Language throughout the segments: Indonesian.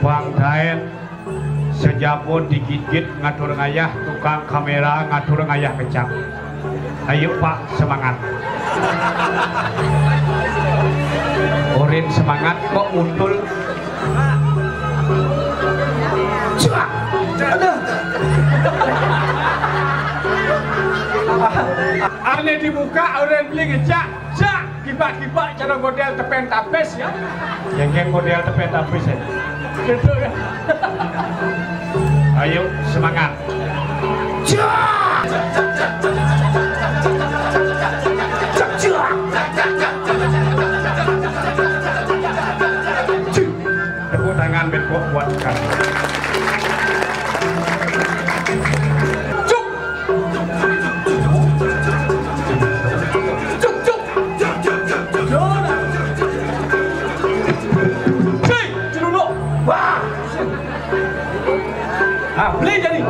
Bang Daen sejapun digigit ngatur ngayah tukang kamera ngatur ngayah kecap. Ayo Pak semangat. Orin semangat kok untul. Cak. Aduh. Arne dibuka orang beli ngejak. Cak. Kibak-kibak cara model tepen tapis ya. Yang model tepen tapis ya. Gitu ya. Ayo semangat. Tepuk tangan betul buat kami. Beli jadi.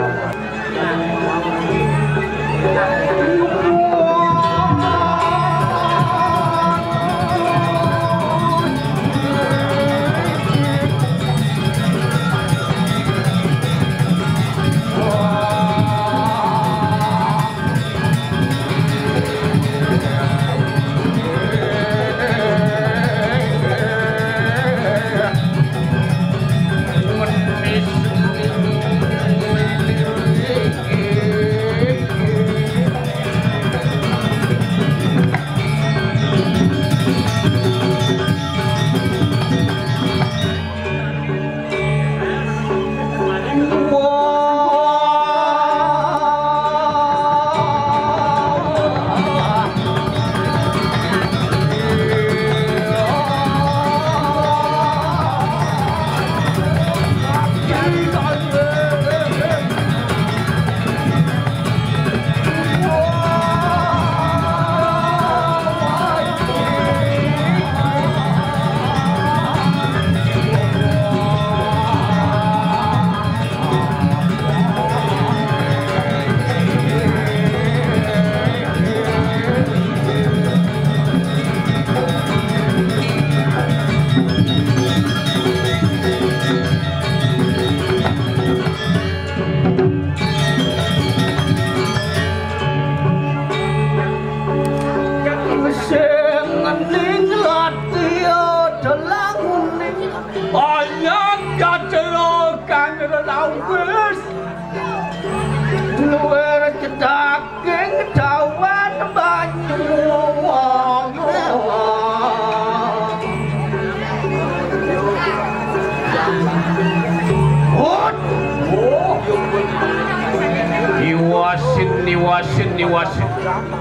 Niwasin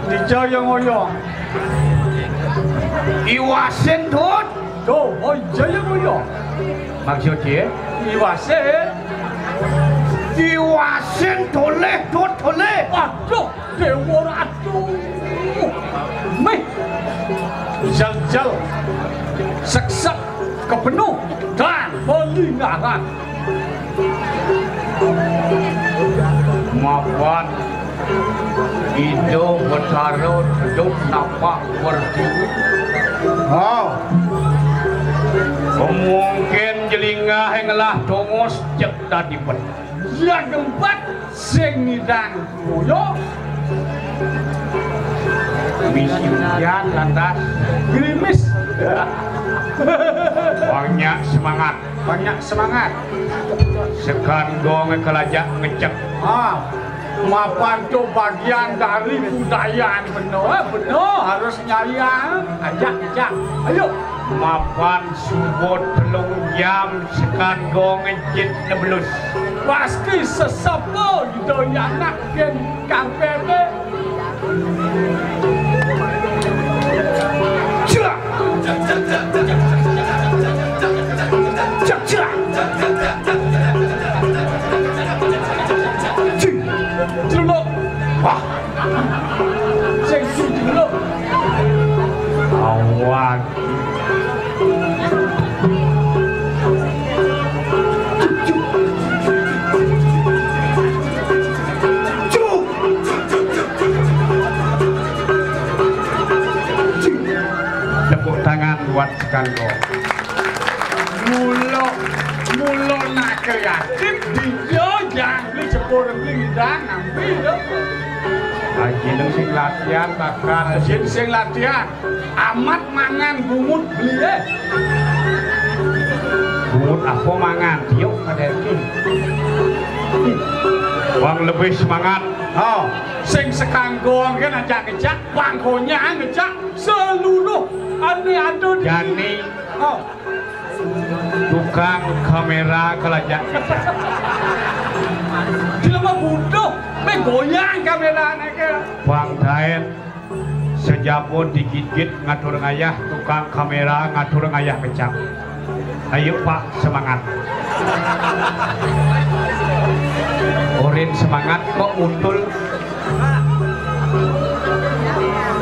Dijaya ngoyo Iwasin Dut tuh, oh Jaya ngoyo maksudnya Iwasin doleh Dut doleh aduh Dewa Ratu meh jal-jal seksek kepenuh dan pelingaran maafkan Indo bertarut hidup nampak berdiri. Oh, mungkin jelingah yang lah tongos cek tadi pun. Ya gempat sengidang koyo. Misi hujan lantas gerimis. Banyak semangat, banyak semangat. Sekarang dong kelajak ngecek. Mapan itu bagian dari budaya benar harus nyari ajak ayo mapan subot telung jam sekan gong ngejit nebelus pasti sesepo gitu ya anak gen kampere wah, sing dulu. Awan. Tepuk tangan buat Sekando. Mulo kreatif dia yang beli cepur beli dan ambil dong. Lagi dong sing latihan bakar Sing latihan amat mangan bungut beli bungut apa mangan yuk pada ini Wang lebih semangat oh sing sekanggong kan aja ngejak bangkonya ngejak seluruh ada di Jani oh tukang kamera kelajak Jelema butuh goyang kameranya ke Bang Daen sejapun digigit ngatur ngayah tukang kamera ngatur ngayah kecap ayo Pak semangat Orin semangat kok utul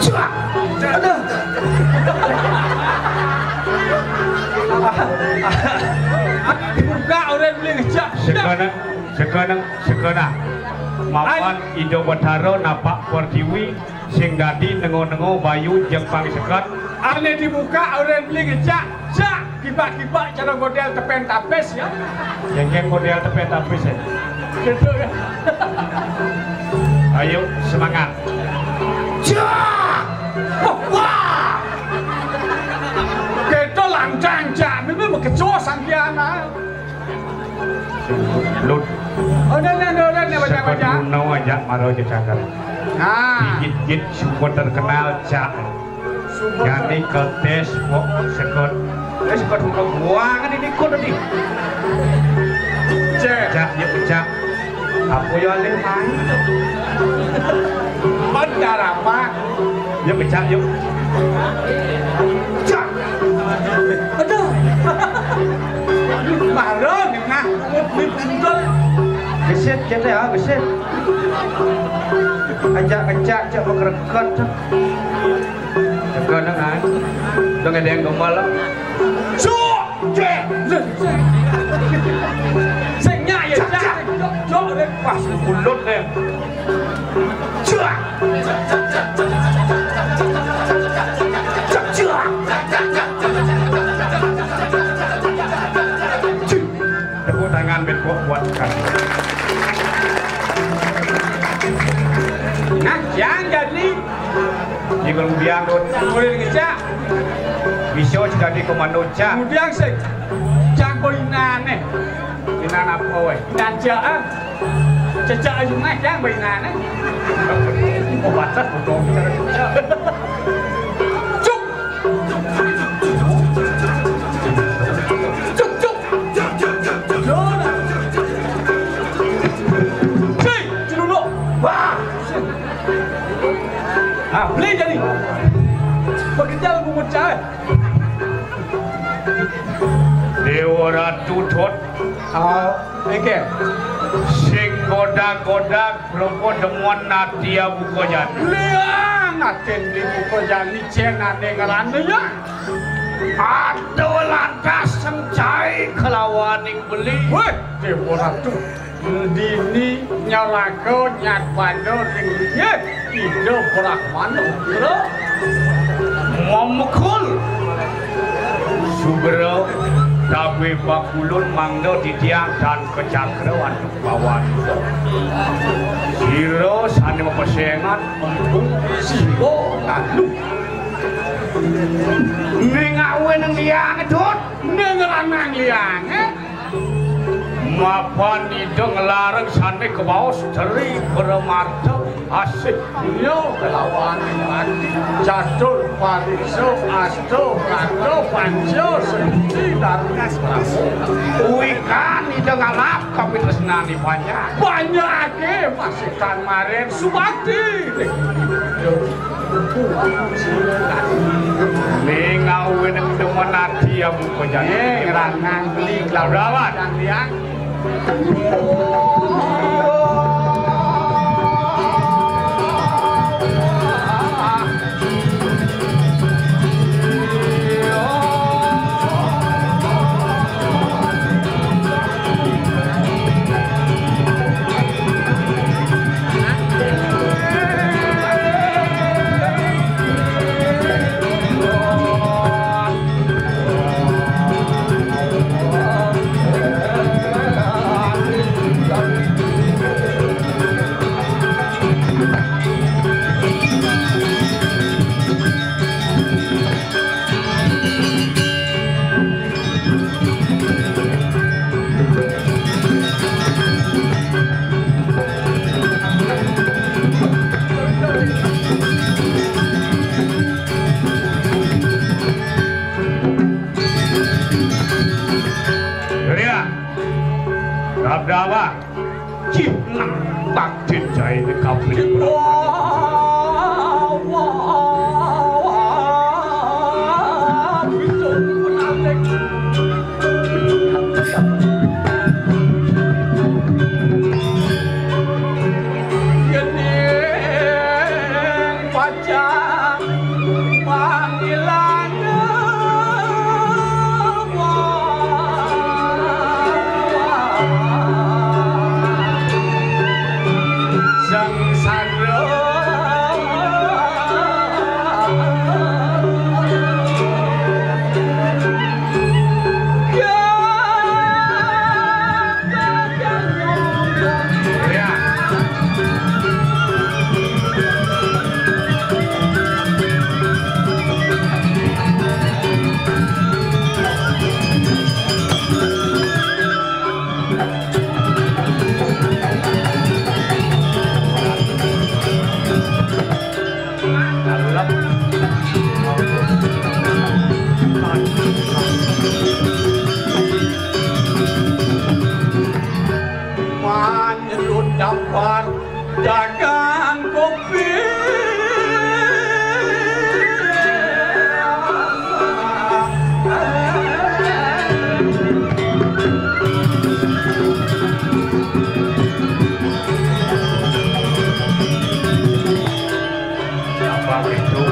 Cua aduh dibuka orang beli ngejak sekarang mapan Indo Bataro napak Pertiwi sing dadi nengo-nengo bayu jeung pangsekat ane dibuka orang beli ngejak jak kibak-kibak cara model tepen tapis ya yang model tepen tapis ya gitu ya ayo semangat jak wah gitu lancang jak ini mau kecoh sampiana lut oh nah baca-baca sepenuh aja maro jecakar nah digit-git super terkenal cak jadi ke tes kok sekot sekot udah buangan ini kok tadi cak yuk cak apa ya alih main benar apa yuk cak yuk cak aduh marah nih nah gesit jadi ya gesit ajak kencak cak berkereket sekarang kan dengan ada yang gombal cuk cek sengnya ya cak cuk deh pas mulut deh cuk cuk tepuk tangan buatkan nah yang jadi di kemudian boleh ngejak bisa jadi komando cak kemudian sih cangkoinan nih inan apa weh Nanjaan jejak ayu mah yang bainane obatnya butuh cara cuk cuk cuk cik dulu wah ah beli jadi bekerja lagu mencari Dewa Ratu Tot oh oke sing godak-godak lopo demuan Nadia Bukojan liang aten di Bukojan ni cenane ngarane ya aduh lantas sencai kelawaning beli weh Dewa Ratu dini nyalako nyat pando ring ye ido Brahmana bro momekul Subro Dawe Bakulun Mangdo Didiang dan Kecakrewan Bawan Siro sani pesengan empung sibo lalu ningawe nang liang edut nengeranang liang mapan itu ngelarang sani ke bawah teri bermarta asik yo kelawan mati catur pariso asto kato panjo senti darunas prabu uikan itu ngalap tapi tresnani banyak ke masikan maren subati ningawe nang demen Nadia Bukojan ngeranang beli Laudawan dan liang Sabdawa Cina takdir jai kabeh dapat dagang kopi apa itu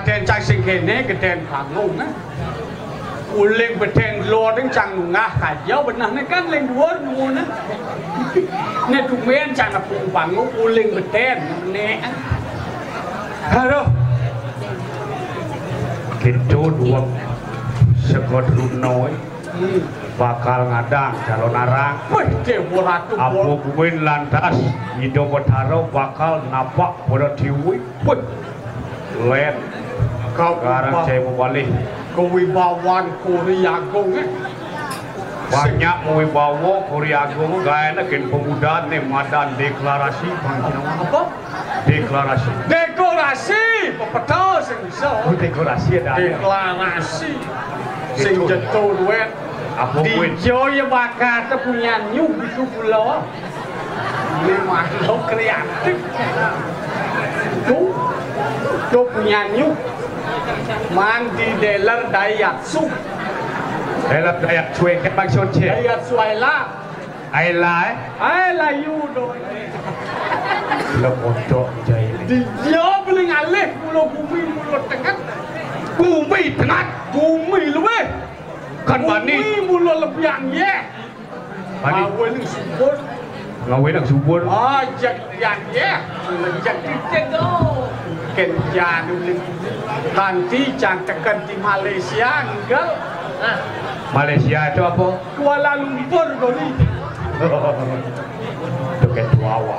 kaden cang sing kene geden bangun uling beden lo ding cang ngah kaya benahne kan ling dhuwur ngono ne dumen cang apung bangun uling beden ne halo gitu dua sekot runoi bakal ngadang calon arang wih dewa ratu Abu Kuwin lantas Ido Betaro bakal napak pada tiwi wih len kau sekarang saya mau balik kewibawan Korea Agung banyak wibawa Korea Agung gaya gen pemuda nih madan deklarasi apa deklarasi pepetos sing iso deklarasi ada deklarasi sing jatuh duet Abu Kuwin di Joya Bakata punya nyug itu pulau ini makhluk kreatif tuh punya nyug mandi deler dayatsu dalam dayak cuek ke bang sonce dayatsu aila yu do lo bodoh jai di dia beling alih mulo tengah bumi luwe kan bani bumi mulo lebiang ye bani ngawin yang subur jak yang ye jak itu kencan nanti jangan tekan di Malaysia enggak Malaysia itu apa? Kuala Lumpur doni itu kayak tuawa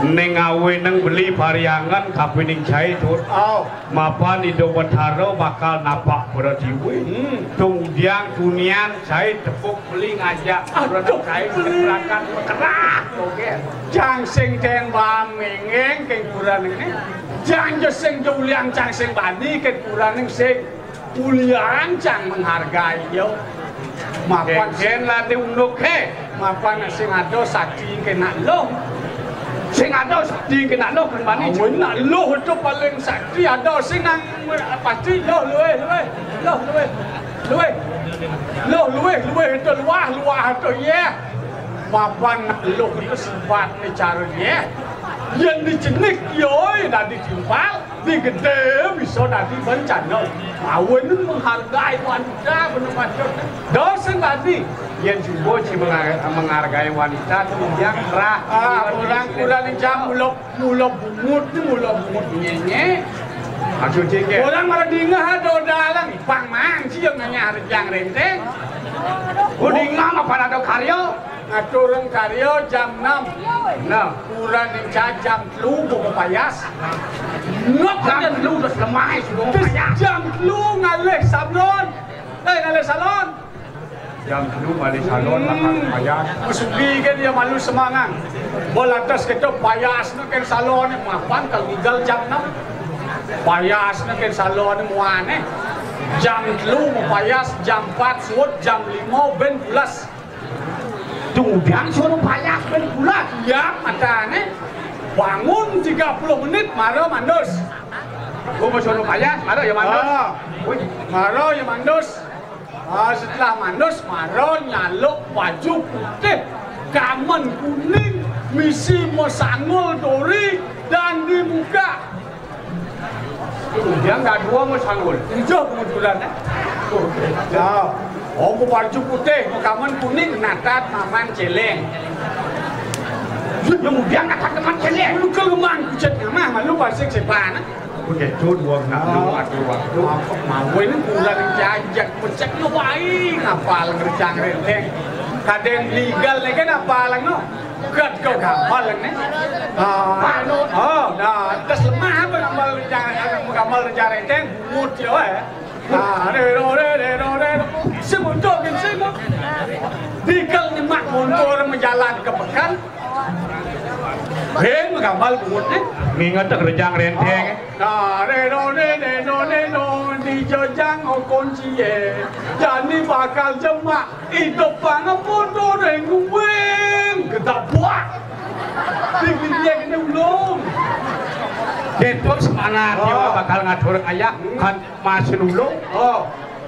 nengawe neng beli variangan kapining cai tur mapan Ido Betaro bakal napak pada diwe tungdiang tunian cai tepuk beli ngajak produk cai berangkat bergerak oke jang sing den bamengeng keng kurang ini jang sing juliang jang sing bani keng kurang sing ulian jang menghargai yo mapan gen latih unduk he mapan sing ado sakti kena lo Sing ada di kena loh berbanding. Awin nak loh itu paling sakti ada sing nang pasti loh luwe itu luah itu ya. Mapan nak loh itu sifat ni cara ya. Yang dicenik yoi dah ditimpal, digede bisa dah dibencana. Awin itu menghargai wanita benar-benar. Dosen tadi. Yang juga sih menghargai wanita tu yang rah. Orang jam mula bungut nyenye. Maksudnya ke? Orang malah dingah ada dalang pang mang sih yang nyari yang renteng. Udingang apa ada karya? Ngaturun karya jam 6. Nah, Kurang jam 3 buka payas. Nok jam lu terus lemah sudah payah. Jam 3 ngalih salon. Ngalih salon. Jam lu balik salon makan payah. Musugi kan dia malu semangat. Bola atas kita payas nak kan salon mapan kalau tinggal jam 6. Payas nak kan salon muane. Jam 3 mau payas, jam 4 suut, jam 5 ben pulas. Kemudian suruh payah ben pulas. Ya, matane bangun 30 menit marah mandus. Gua mau suruh payah, marah ya mandus. Marah ya mandus. Setelah mandus, marah nyaluk baju putih, gaman kuning, misi mesangul dori dan di muka. Dia nggak dua mau sanggul. Hijau kebetulan ya. Oh, baju putih, gaman kuning, natat maman celeng. Kemudian kata teman celeng. Lu kelemang kucet nama, malu pasik sepana. Oke, dua nak lu waktu. Mau ini bulan jajak pecek no baik ngapal ngerjang renteng. Kadang legal nih kan apalang no. Kat kau gamal nih. Nah, terus lemah apa ngamal ngerjang renteng bungut ya. Semudah kan semua. Legal ni mak motor menjalan ke pekan. Hei, mengamal bungut nih. Mengingat kerjang renteng. Di jejang kunci jadi bakal jemak itu pangapunto renguwing kita buat dia kena ulung Detok semangat dia bakal ngatur ayah kan masih ulung.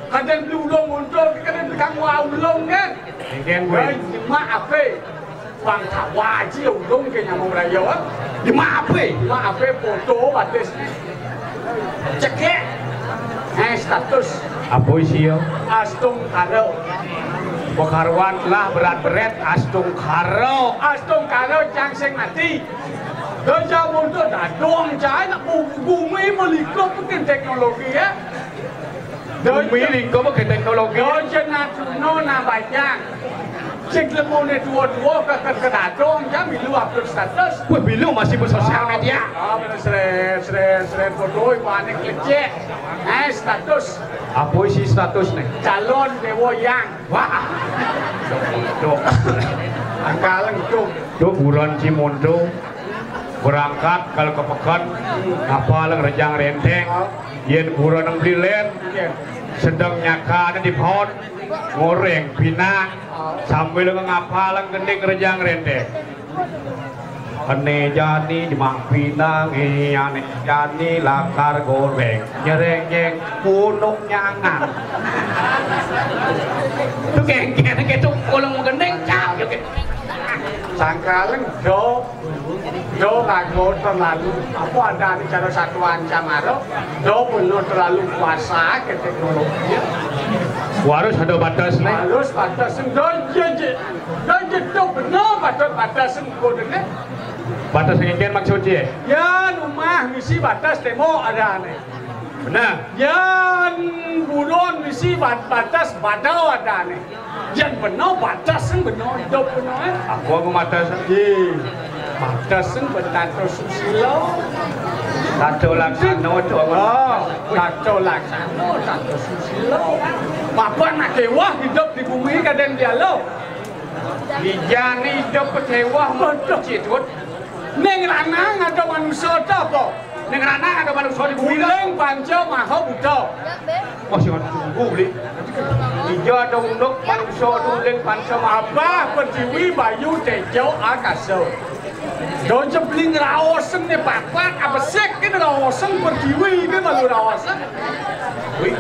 Kadang ulung untuk kadang kang ulung kan Ingin gue jemak apa bang wajib ulung kayaknya mau rayo di apa? Jemak apa foto batis cekek status Apa sih yo? Astung Karo. Pekarwan lah berat-berat Astung Karo. Astung Karo jang sing mati. Doja mundur dah dong cai nak bumi melikop ke teknologi ya. Bumi lingkup ke teknologi. Doja nak nona banyak. Cek lemone dua-dua ke dong jam milu upload status. Wah bilu masih bersosial media. Seret foto panik lecek. Status. Apa sih status nih? Calon dewa yang. Wah. Tuh. Angkalan itu. Tuh bulan Cimondo berangkat kalau ke pekan kapal rejang renteng yen bulan yang belilen sedang nyakanya di pohon goreng pinang sambil ngapalang gending rejang renteng ane jani di mang pinang ane jani lakar goreng nyereng jeng punuk nyangan itu geng-geng itu kolong gending cap Sangkalan do lagu terlalu apa ada di cara satuan camaro do penuh terlalu kuasa ke teknologi harus ada batas nih harus batas do do benar batas kodenya batas yang maksudnya ya rumah misi batas demo ada nih benar yang buron misi batas badau ada nih yang benar batasan benar do benar aku mau batasan batasan betato susilo tato laksana itu tato laksana tato susilo apa nak kewah hidup di bumi kadang dia lo dijani hidup kewah betul citut neng ranang ada manusia apa neng ranang ada manusia di bumi uleng panco maha budo oh sih tunggu beli hijau ada unduk manusia uleng panco maha apa pertiwi bayu tejo akaso Don jebling raosen ne papat apa sek kan raosen perdiwi kan malu raosen. Wih,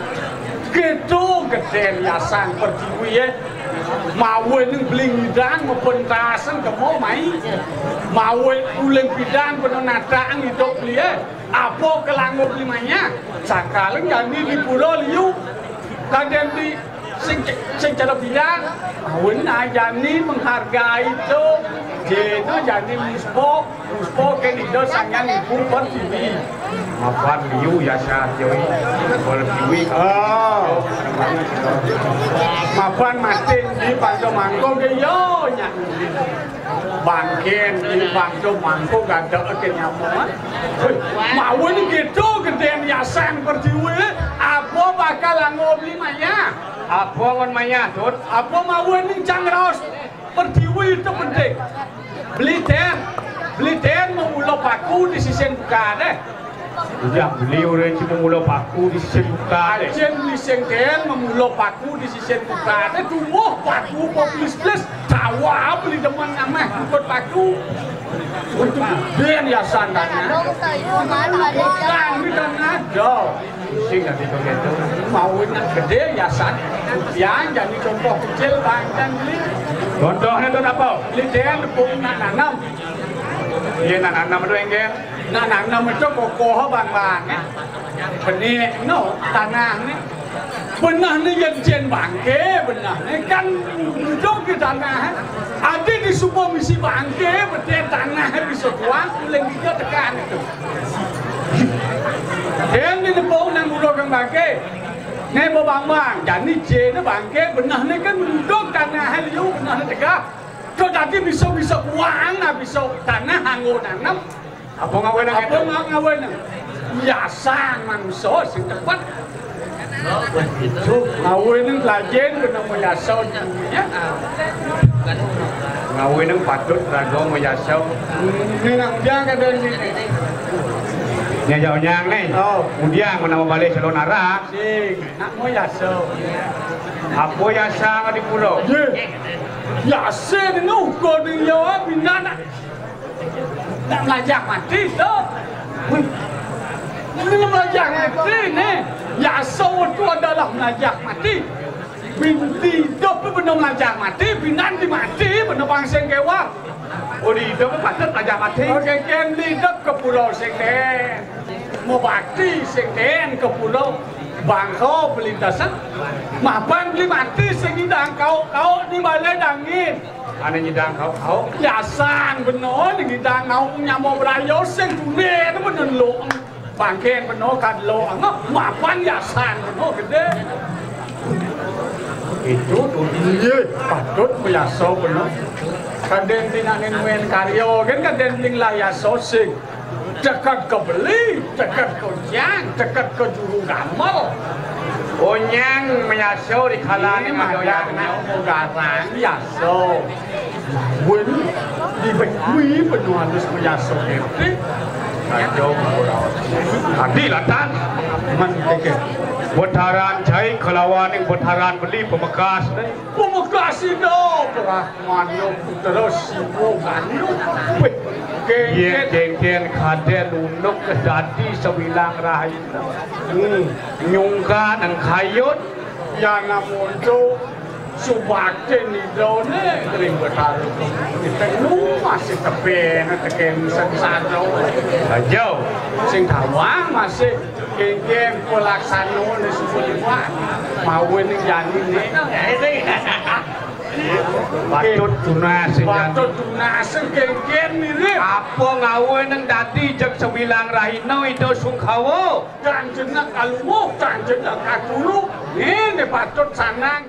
gitu geden yasan perdiwi ya. Mawe neng bling hidang mempentasan ke mau mai. Mawe ulang bidang penonadaan hidup dia. Apa kelangur limanya? Sakaleng jadi di pulau liu. Kadang di sing cara bidang. Mawe najani menghargai itu. Jeno jadi muspo kan itu sangat ibu pertiwi. Maafan liu ya sah joi pertiwi. Maafan matin di Bangso Mangkok ke yo nya. Bangken di Bangso Mangkok gak ada kenyamuan. Mau ini gitu gedean yasan pertiwi. Apa bakal ngobli maya? Apa ngon maya, Dut? Apa mau ini cangros pertiwi itu penting. Beli ten mengulo paku di sisi buka deh. Udah beli orang cuma mengulo paku di sisi buka deh. Ajen beli sengkel mengulo paku di sisi buka deh. Tunggu paku poplis plus tawa beli teman namah ikut paku. Untuk ben ya sandanya. Kan kita ada. Sing nanti kau gitu. Mau nak gede ya san. Yang jadi contoh kecil bangkan beli. Contohnya itu apa? Beli ten pun nak nanam. Iya nanam itu enggak. Nanam itu kokoh bang-bang ya. Benih no tanah ni. Benah ni yang jen bangke benah ni kan duduk di tanah. Ada di sebuah misi bangke betul tanah bisa tuang pulang dia tekan itu. Yang ni depok nang duduk yang bangke. Ni bang-bang jadi jen bangke benah ni kan duduk tanah liu benah ni tegak. Kau tadi bisa uang lah bisa tanah anggur nanam. Apa ngawen nang itu? Apa ngawen nang? Biasa manusia sing tepat. Ngawen nang lajen benang biasa ya. Ngawen nang patut rago biasa. Ni nang dia kada ni. Nya jauh nyang nih. Oh, kemudian menambah balik salon arah. sing nak mo biasa. Apa biasa di pulau? Ye. Biasa ni ukur ni jawab binana. Nak belajar mati tu. Ini belajar mati ni. Biasa itu adalah belajar mati. Binti hidup pun benar belajar mati. Binan di mati benar bangsa kewa. Oh di hidup patut belajar mati. Okey, kan hidup ke pulau Sengden. Mau bakti Sengden ke pulau Bangkok pelintasan. Mapan beli mati sehingga kau ni balai dangin. Ada nyidang kau. Yasan benar ni kita ngau nyamuk berayo sing tune tu benar lo. Bangken benar kan lo angah. Mapan yasan benar gede. Itu tu dia patut biasa benar. Kadang tidak nenuen karyo kan kadang tinggal yaso sing. Dekat ke beli, dekat ke jang, dekat ke juru gamal. Oh nyang menyaso di kalangan Magang nak mau garang yaso. Wen di bekui penuh harus menyaso itu. Kacau Adi latan Manteke. Betaran cai kelawan yang betaran beli pemekas ni. Pemekas itu Rahman yo terus sibu kanyo. Ye ken kaden unuk kedati sebilang rahai. Nyungka nang kayut Yang namun tu subakte ni done kering betaru. Kita masih tepen teken sensado. kacau. Sing tawang masih geng-geng pelaksana ni sebuah mau ni jadi ni. Patut tunas Patut tunas geng-geng ni ni. apa ngawe nang dati jek sebilang rahino itu sungkawo. Dan jenak alumu, dan jenak akulu. Ini patut sanang.